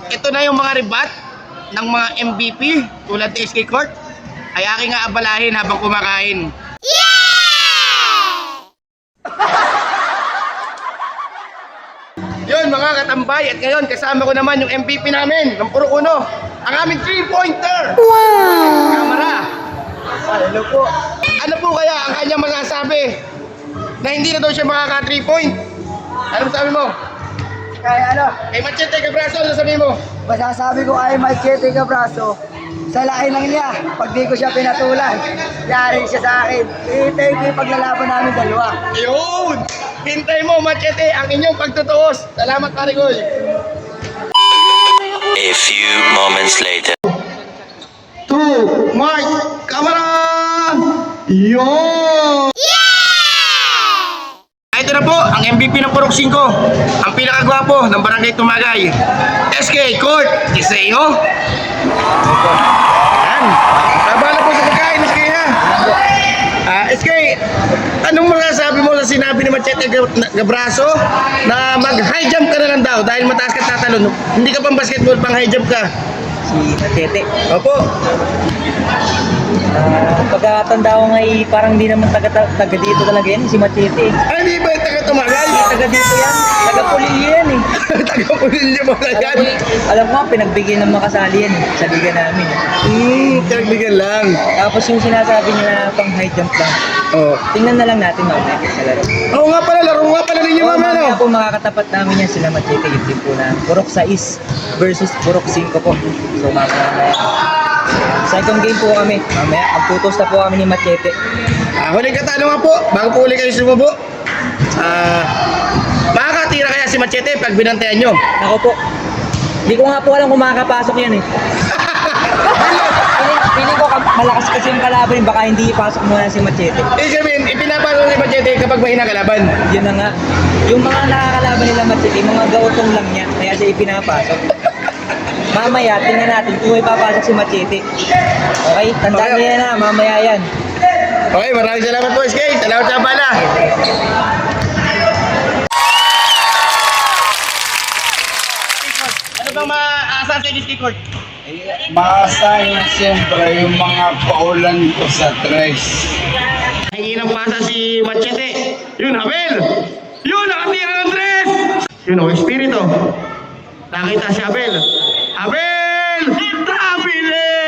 ito na yung mga ribat ng mga MVP tulad ni SK Court ay aking aabalahin habang kumakain. Yun mga katambay, at ngayon kasama ko naman yung MVP namin ng Puro Uno, ang aming 3-pointer! Wow! Kamara! Hello po. Ano po kaya ang kanyang masasabi na hindi na daw siya makaka 3-point? Anong sabi mo? Kaya ano, Kay Machete Cabraso, ano sabi mo? masasabi ko ay Machete Cabraso. Sa laki lang niya, pag di ko siya pinatulan, yari siya sa akin. Hintay ko yung paglalaban namin dalawa. Ayun! Hintay mo Machete ang inyong pagtutuos. Salamat Parigol. A few moments later. 2, Mark, Kamara! Yun! Ito na po, ang MVP ng Purok 5, ang pinakagwapo ng Barangay Tumagay, SK Court Iseo. Yan. Babala po sa pagkain, SK ha. SK, anong masasabi mo sa sinabi ni Machete Cabraso na mag-high jump ka na lang daw dahil mataas ka tatalon? Hindi ka pang basketball, pang high jump ka. Si Machete. Opo. Pagkatanda ko nga parang hindi naman taga dito talaga yan, si Machete. Ay, di ba yung taga-Tumagay? Taga dito yan, taga Pulilyo yan eh. Taga-Pulilyo mo na yan. Alam ko, pinagbigyan ng makasali yan sa liga namin. Kinagbigyan lang. Tapos yung sinasabi niya na pang high jump lang, Oh. tingnan na lang natin mamaya sa laro. Oo nga pala, laro nga pala ninyo mamaya, no? Mamaya po makakatapat namin yan sila Machete, yung team po na Purok 6 versus Purok 5 po. So mamaya. Second game po kami. Mamaya, ang tutos na po kami ni Machete. Huling katanungan po, bago po uli kayo sumubo. Makakatira kaya si Machete pag binantayan nyo? Ako po. Hindi ko nga po alam kung makakapasok yan eh. Pili ko malakas kasi yung kalaban, baka hindi ipasok muna si Machete. Ibig sabihin, ipinapalo ni Machete kapag mahina kalaban. Yun na nga. Yung mga nakakalaban nila Machete, mga gautong lang niya, kaya siya ipinapasok. Mamaya, tingnan natin kung may papasok si Machete. Okay? Tandaan niya na, mamaya yan. Okay, maraming salamat po, SK. Salamat sa bala. Ano bang maaasahan sa SK Court? Maasahin siyempre yung mga paulan ko sa tres. Hingi ng pasa si Machete. Yun, Abel! Yun, nakatira ng tres! Yun, Espiritu. Nakita si Abel. Abel! Traveling!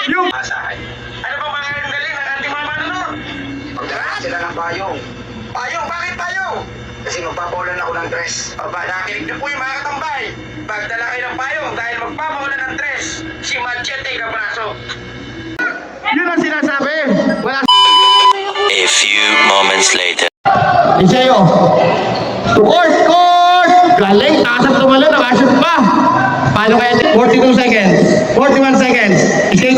Yung pasahan. Ano ba mga yung galing ng ating mga manunod? Pagdaraan sila ng payong. Payong? Bakit payong? Kasi magpapaulan ako ng dress. Aba, nakinig niyo po yung mga katambay. Pagdala kayo ng payong dahil magpapaulan ng dress, si Machete Cabraso. yun ang sinasabi. Wala A few moments later. Iseo. Court! Galing, taas at tumalo, nakashoot pa. Paano kaya? 42 seconds. 41 seconds. Iseo